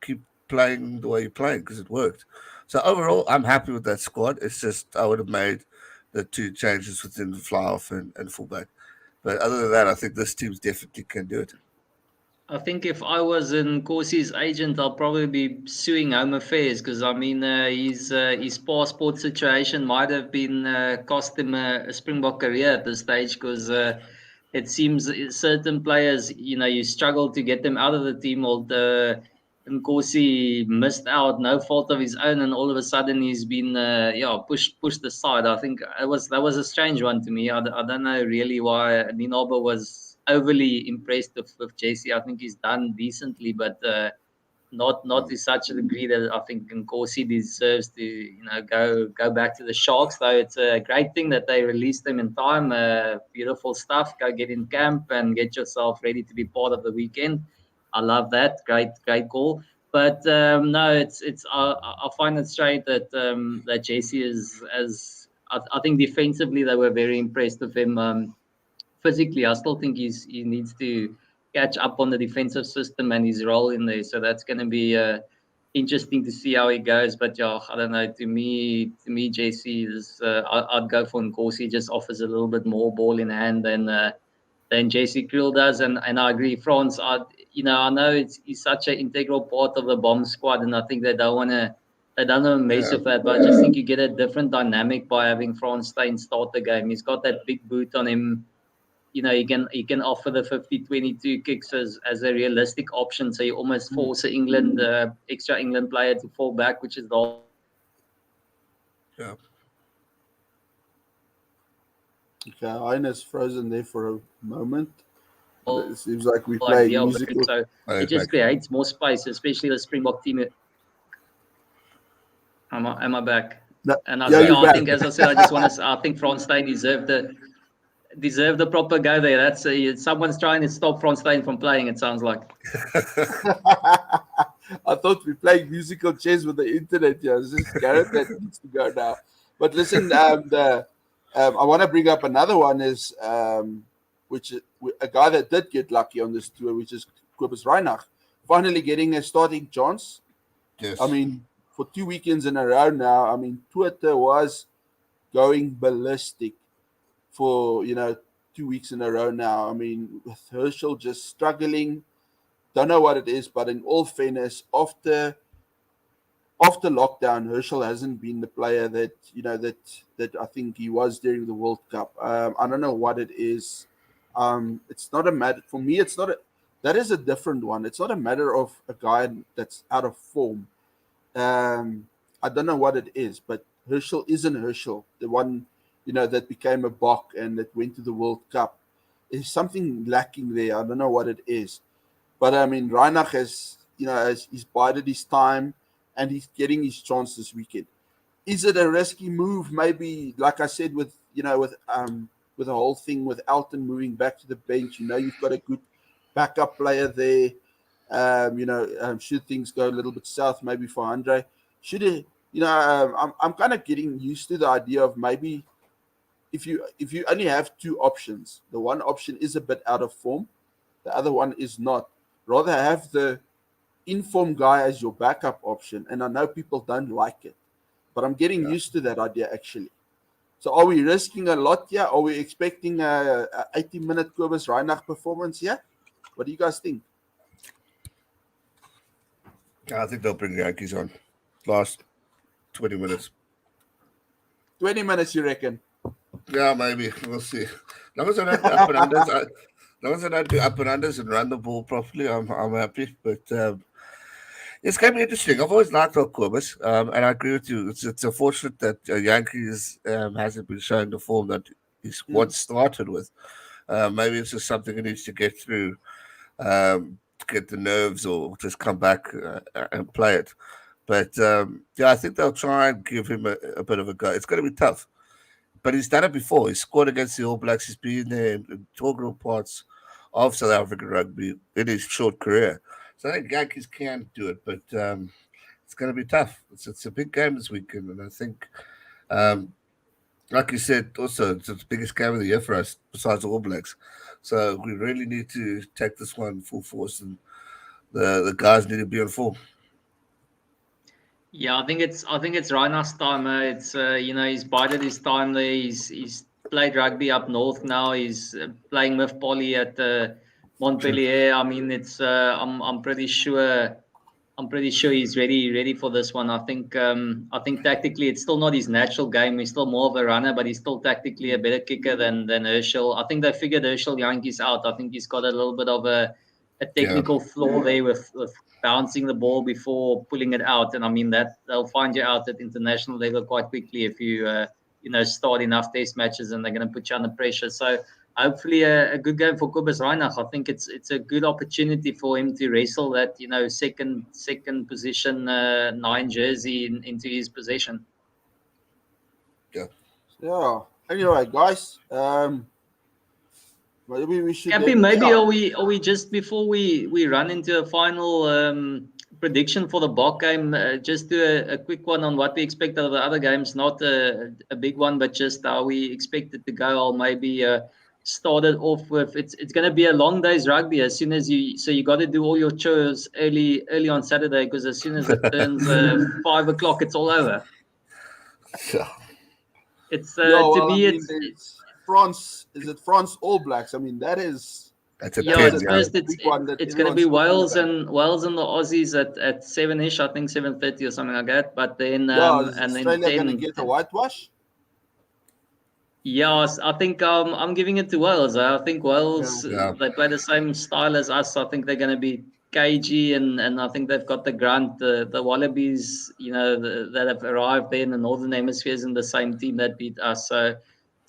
Keep playing the way you're playing because it worked. So overall, I'm happy with that squad. It's just I would have made the two changes within the fly off and fullback. But other than that, I think this team definitely can do it. I think if I was in Corsi's agent, I'll probably be suing Home Affairs because I mean his passport situation might have been cost him a Springbok career at this stage because it seems certain players, you struggle to get them out of the team. Or Nkosi missed out, no fault of his own, and all of a sudden he's been pushed aside. I think that was a strange one to me. I don't know really why Ninoba was overly impressed with Jesse. I think he's done decently, but not to such a degree that I think Nkosi deserves to go back to the Sharks. Though it's a great thing that they released him in time. Beautiful stuff. Go get in camp and get yourself ready to be part of the weekend. I love that. Great call. But no, it's I find it straight that Jesse is as I think defensively they were very impressed with him. Physically, I still think he needs to catch up on the defensive system and his role in there. So that's going to be interesting to see how he goes. But yeah, I don't know. To me, JC is I'd go for Nkosi. Just offers a little bit more ball in hand than JC Kriel does, and I agree. France, I know he's such an integral part of the bomb squad, and I think they don't want to mess Yeah, with that. But I just think you get a different dynamic by having France Steyn start the game. He's got that big boot on him. He can offer the 50-22 kicks as a realistic option. So you almost force an extra England player to fall back, which is the whole yeah. okay, Heine frozen there for a moment. It seems like we're playing idea of it. musical. So I it just back. creates more space, especially the Springbok team. Am I back? No, And yeah, you're I back. think, as I said, I think France Steyn deserve the proper go there. That's someone's trying to stop France Steyn from playing. It sounds like. I thought we playing musical chairs with the internet here. This is Gareth that needs to go now. But listen, I want to bring up another one is which is a guy that did get lucky on this tour, which is Kobus Reinach, finally getting a starting chance. Yes. I mean, for 2 weekends in a row now, I mean, Twitter was going ballistic for 2 weeks in a row now. I mean, with Herschel just struggling, don't know what it is, but in all fairness, after after lockdown, Herschel hasn't been the player that that I think he was during the World Cup. I don't know what it is. It's not a matter for me. It's not a that is a different one. It's not a matter of a guy that's out of form. I don't know what it is, but Herschel isn't Herschel, the one that became a Bok and that went to the World Cup. There's something lacking there. I don't know what it is, but I mean, Reinach he's bided his time and he's getting his chance this weekend. Is it a risky move? Maybe, like I said, with the whole thing with Elton moving back to the bench. You've got a good backup player there. Should things go a little bit south, maybe for Andre, should it? I'm kind of getting used to the idea of maybe if you only have two options, the one option is a bit out of form, the other one is not. Rather have the informed guy as your backup option, and I know people don't like it, but I'm getting used to that idea actually. So are we risking a lot here? Are we expecting a 80-minute Kobus Reinach performance here? What do you guys think? I think they'll bring the Yankees on last 20 minutes. 20 minutes, you reckon? Yeah, maybe. We'll see. As long as I don't do up and unders, as long as I don't do up and unders and run the ball properly, I'm happy. But it's going to be interesting. I've always liked Kobus, and I agree with you. It's unfortunate that Yankees hasn't been showing the form that he's once started with. Maybe it's just something he needs to get through, get the nerves, or just come back and play it. But I think they'll try and give him a bit of a go. It's going to be tough. But he's done it before. He's scored against the All Blacks. He's been there in integral parts of South African rugby in his short career. So I think Yankees can do it, but it's going to be tough. It's a big game this weekend, and I think, like you said, also it's the biggest game of the year for us besides the All Blacks. So we really need to take this one full force, and the guys need to be on form. Yeah, I think it's Reinach's time. It's he's bided his time there. He's played rugby up north now. He's playing with Polly at Montpellier. I mean, it's I'm pretty sure he's ready for this one. I think tactically it's still not his natural game. He's still more of a runner, but he's still tactically a better kicker than Herschel. I think they figured Herschel Yankees out. I think he's got a little bit of a technical flaw there with bouncing the ball before pulling it out, and I mean that they'll find you out at international level quite quickly if you start enough test matches, and they're going to put you under pressure. So hopefully a good game for Kobus Reinach. I think it's a good opportunity for him to wrestle that second position 9 jersey into his possession. Yeah. Anyway, guys, maybe we should. Cappy, maybe are we just before we run into a final prediction for the Bok game, just do a quick one on what we expect out of the other games, not a big one, but just how we expect it to go. I'll maybe start it off with it's going to be a long day's rugby as soon as you got to do all your chores early on Saturday, because as soon as it turns 5 o'clock, it's all over. It's it's France. Is it France All Blacks? I mean, that's a first it's going to be Wales and the Aussies at 7ish, I think 7:30 or something like that. But then is Australia going to get a whitewash? Yes, I think I'm giving it to Wales. I think Wales they play the same style as us. I think they're going to be cagey, and I think they've got the grunt. The Wallabies, that have arrived there in the Northern Hemisphere, is in the same team that beat us. So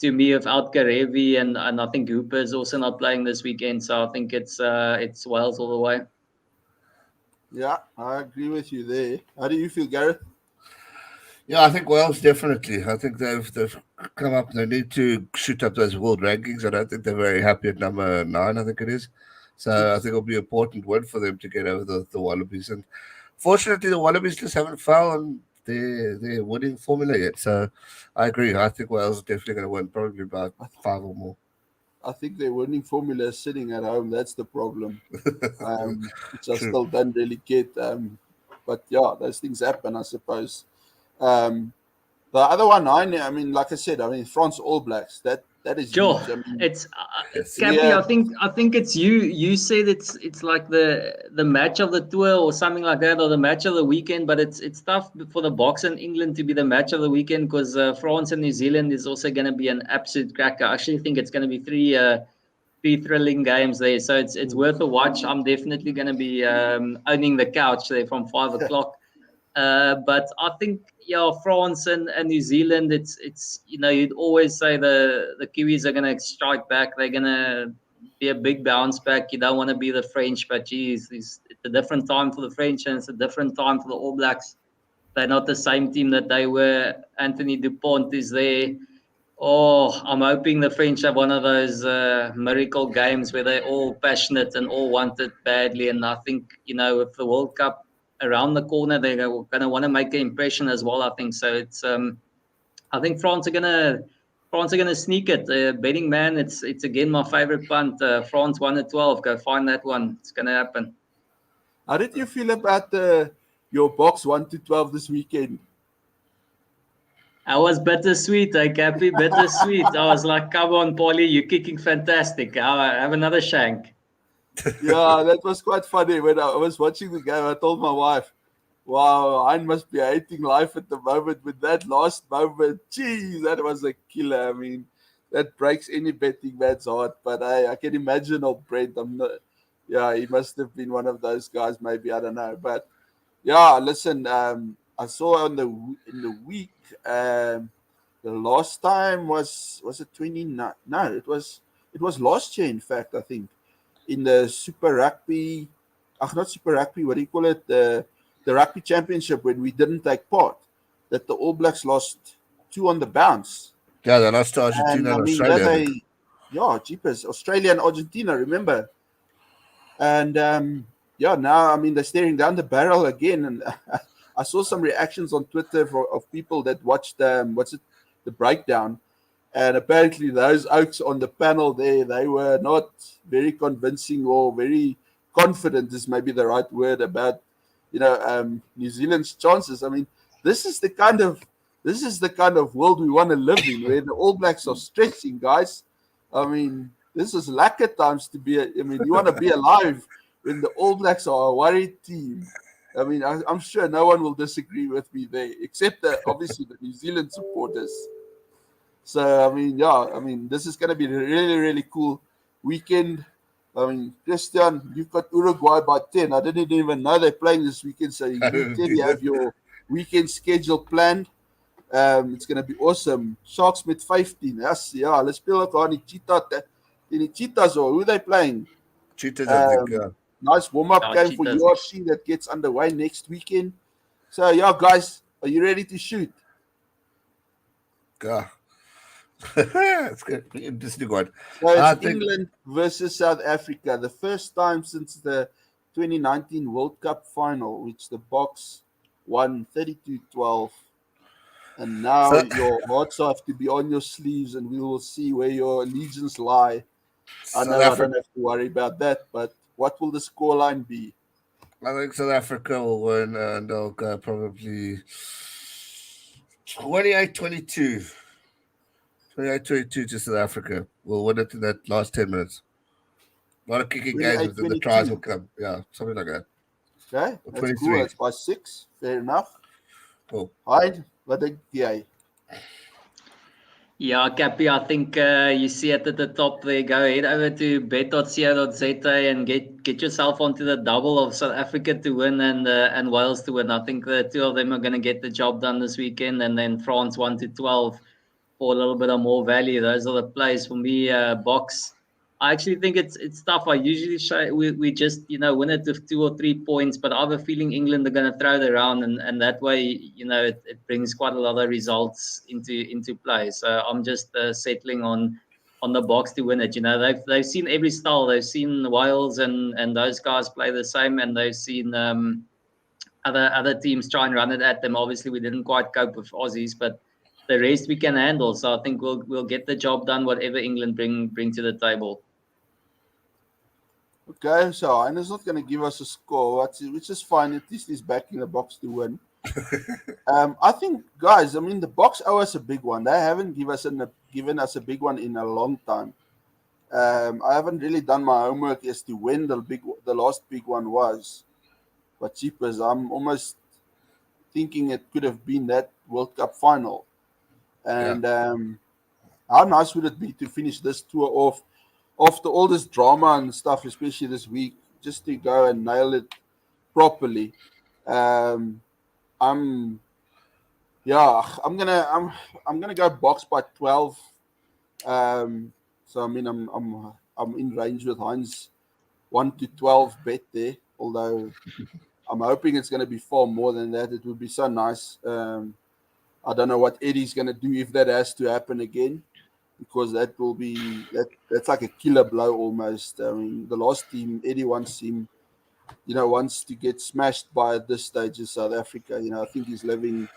to me, without Karevi and I think Hooper is also not playing this weekend. So I think it's Wales all the way. Yeah, I agree with you there. How do you feel, Gareth? Yeah, I think Wales definitely. I think they've come up. They need to shoot up those world rankings. I don't think they're very happy at number 9. I think it is. So I think it'll be an important win for them to get over the Wallabies. And fortunately, the Wallabies just haven't found their winning formula yet. So I agree. I think Wales is definitely going to win, probably about 5 or more. I think their winning formula is sitting at home. That's the problem, which I still don't really get. But yeah, those things happen, I suppose. The other one, I mean, like I said, France All Blacks. That is Sure, huge. I mean, it's Yes. Cappy. yeah, I think it's you. You said it's like the match of the tour or something like that, or the match of the weekend. But it's tough for the Boks in England to be the match of the weekend because France and New Zealand is also going to be an absolute cracker. I actually think it's going to be three thrilling games there. So it's worth a watch. I'm definitely going to be owning the couch there from 5 o'clock. But I think France and New Zealand, it's you'd always say the Kiwis are gonna strike back. They're gonna be a big bounce back. You don't want to be the French, but geez, it's a different time for the French and it's a different time for the All Blacks. They're not the same team that they were. Anthony Dupont is there. Oh, I'm hoping the French have one of those miracle games where they're all passionate and all want it badly. And I think, with the World Cup around the corner, they're going to want to make an impression as well, I think. So it's, I think France are gonna sneak it. Betting man, it's again my favorite punt. France 1-12. Go find that one. It's gonna happen. how did you feel about your box 1-12 this weekend? I was bittersweet, Cappy, bittersweet. I was like, come on, Paulie, you're kicking fantastic. I have another shank. Yeah, that was quite funny. When I was watching the game, I told my wife, wow, I must be hating life at the moment with that last moment. Geez, that was a killer. I mean, that breaks any betting man's heart. But I can imagine old Brent. I'm not. Yeah, he must have been one of those guys. Maybe I don't know. But yeah, listen. I saw in the week. The last time was it 29? No, it was last year. In fact, I think in the Super Rugby. Not Super Rugby. What do you call it? The Rugby Championship when we didn't take part, that the All Blacks lost 2 on the bounce. Yeah, they lost to And Argentina I and mean, yeah, Australia. I think. jeepers, Australia and Argentina, remember? And yeah, now I mean they're staring down the barrel again. And I saw some reactions on Twitter of people that watched the breakdown, and apparently those oaks on the panel there, they were not very convincing or very confident is maybe the right word about New Zealand's chances. I mean, this is the kind of world we want to live in, where the All Blacks are stretching, guys. I mean, this is lacquer times to be. I mean, you want to be alive when the All Blacks are a worried team. I mean, I'm sure no one will disagree with me there, except obviously the New Zealand supporters. So I mean, yeah, I mean, this is going to be a really, really cool weekend. I mean, Christian, you've got Uruguay by 10. I didn't even know they're playing this weekend, so you clearly have your weekend schedule planned. It's going to be awesome. Sharks met 15. Yes, yeah, let's speel ook aan die Cheetahs or who they playing. Cheetahs, I think. Yeah. Nice warm-up Yeah, game for Cheetahs. URC that gets underway next weekend. So, yeah, guys, are you ready to shoot? Yeah. It's good. Interesting one. So I it's think England versus South Africa, the first time since the 2019 World Cup final, which the Boks won 32-12. And now So- your hearts have to be on your sleeves, and we will see where your allegiance lie. I South know I Africa. don't have to worry about that, but what will the scoreline be? I think South Africa will win, and they'll go probably 28-22. 28-22 to South Africa. We'll win it in that last 10 minutes. A lot of kicking games, but then the tries will come. Yeah, something like that. Okay, Or that's 23. cool. That's by 6. Fair enough. Cool. Hyde, wat dink jy? Yeah, Cappy, I think you see it at the top there. Go head over to bet.co.za and get yourself onto the double of South Africa to win and Wales to win. I think the two of them are going to get the job done this weekend, and then France 1-12 for a little bit of more value. Those are the plays for me. Box. I actually think it's tough. I usually say we just win it with 2 or 3 points, but I have a feeling England are going to throw it around, and that way it brings quite a lot of results into play. So I'm just settling on the Box to win it. They've seen every style. They've seen Wales and those guys play the same, and they've seen other teams try and run it at them. Obviously, we didn't quite cope with Aussies, but the rest we can handle. So I think we'll get the job done, whatever England bring to the table. Okay, so Heine's not going to give us a score, which is fine. At least he's backing the Box to win. I think, guys, I mean, the Boks owe us a big one. They haven't given us a big one in a long time. I haven't really done my homework as to when the last big one was. But cheapers, I'm almost thinking it could have been that World Cup final. And how nice would it be to finish this tour off after all this drama and stuff, especially this week, just to go and nail it properly. I'm gonna go box by 12. So I mean I'm in range with Heinz 1 to 12 bet there, although I'm hoping it's gonna be far more than that. It would be so nice. I don't know what Eddie's gonna do if that has to happen again, because that will be that's like a killer blow almost. I mean, the last team Eddie wants to get smashed by at this stage in South Africa. I think he's living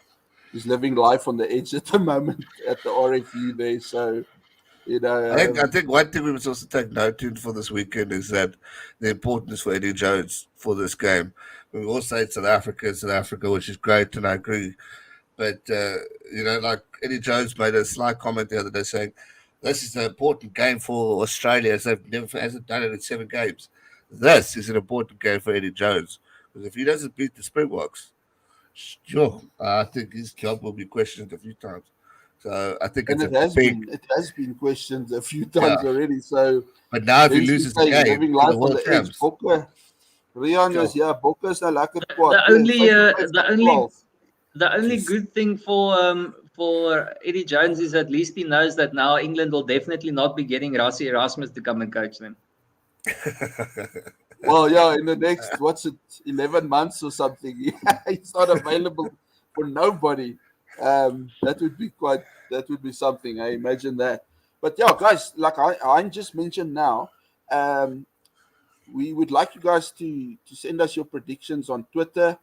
life on the edge at the moment at the RFU there. So I think one thing we must also take note in for this weekend is that the importance for Eddie Jones for this game. We all say South Africa, which is great, and I agree. But, like Eddie Jones made a slight comment the other day saying, this is an important game for Australia as hasn't done it in 7 games. This is an important game for Eddie Jones. Because if he doesn't beat the Springboks, sure, I think his job will be questioned a few times. So I think it has been questioned a few times already. So, but now if he loses the game, living life on the edge. Bokke, Rian is Bokke is nou lekker kwaad. The only good thing for Eddie Jones is at least he knows that now England will definitely not be getting Rassie Erasmus to come and coach them. Well, in the next 11 months or something, it's not available for nobody. That would be something. I imagine that. But guys, like I just mentioned now, we would like you guys to send us your predictions on Twitter,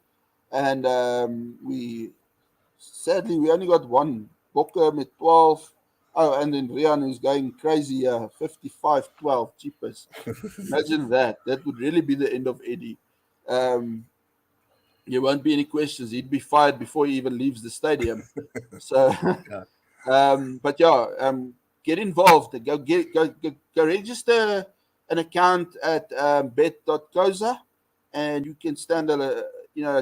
and we only got one. Bokke with 12. Oh, and then Rian is going crazy. 55-12 cheapest. Imagine that. That would really be the end of Eddie. There won't be any questions. He'd be fired before he even leaves the stadium. So, but get involved. Go register an account at bet.coza, and you can stand a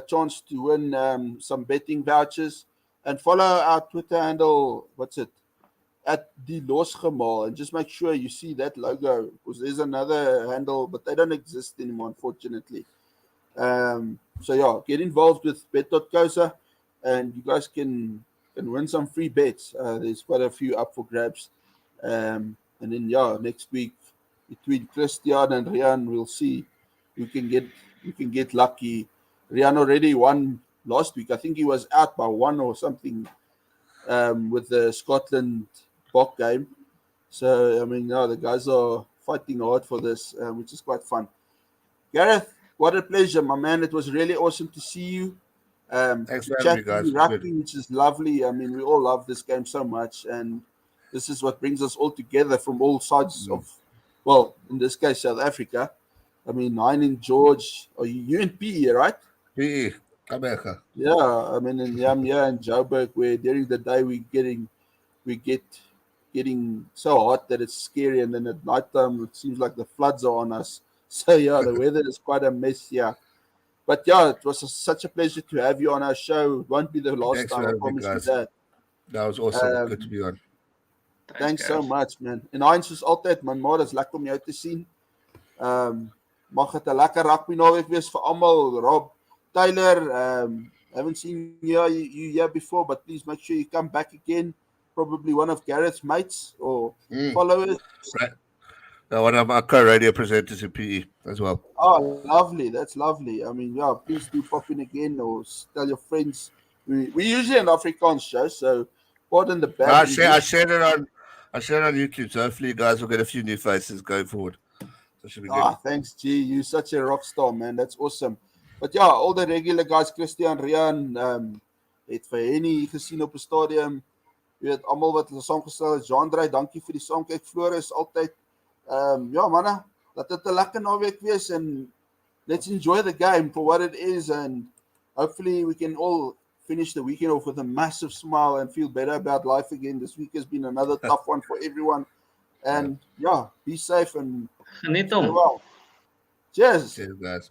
chance to win some betting vouchers. And follow our Twitter handle. What's it? At the Losgemaal, and just make sure you see that logo, because there's another handle, but they don't exist anymore, unfortunately. So get involved with bet.coza, and you guys can win some free bets. There's quite a few up for grabs. And then next week between Christian and Rian, we'll see who can get lucky. Rian already won last week. I think he was out by 1 or something with the Scotland Bok game. So I mean, the guys are fighting hard for this, which is quite fun. Gareth, what a pleasure, my man. It was really awesome to see you. Thanks for having me, guys. Rugby, which is lovely. I mean, we all love this game so much, and this is what brings us all together from all sides of, well, in this case, South Africa. I mean, Hein and George, are you in PE, right? PE, America. Yeah, I mean, in Yamya and Joburg, where during the day we get getting so hot that it's scary, and then at nighttime it seems like the floods are on us. So the weather is quite a mess here. But it was such a pleasure to have you on our show. It won't be the last time, I promise you that. That was awesome. Good to be on. Thanks so much, man. En Heinz, soos altyd, man, maar dis lekker om jou te sien. Mag dit 'n lekker rugby naweek wees vir almal. Rob, Tyler, haven't seen you here before, but please make sure you come back again. Probably one of Gareth's mates or followers. Right. One of my co-radio presenters in PE as well. Oh, lovely. That's lovely. I mean, please do pop in again or tell your friends. We usually an Afrikaans show, so pardon the bad. I shared it on YouTube, so hopefully you guys will get a few new faces going forward. So should be good. Thanks, G. You're such a rock star, man. That's awesome. But all the regular guys, Christian, Rian, het vir Henny gesien op 'n stadium. Jy weet almal wat hulle saamgestel het. Jean-Dry, dankie vir die saamkyk. Floris altyd. Manne, laat dit 'n lekker naweek wees, and let's enjoy the game for what it is, and hopefully we can all finish the weekend off with a massive smile and feel better about life again. This week has been another tough one for everyone. And yeah, be safe and Geniet stay hom. well. Cheers. Cheers, guys.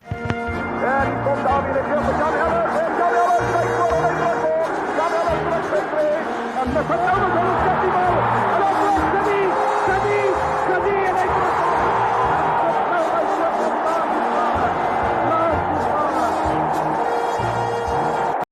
En die komt daar weer een keer voor Jan Ellers. En Jan Ellers steekt voor een goal. Jan Ellers met 2. En met een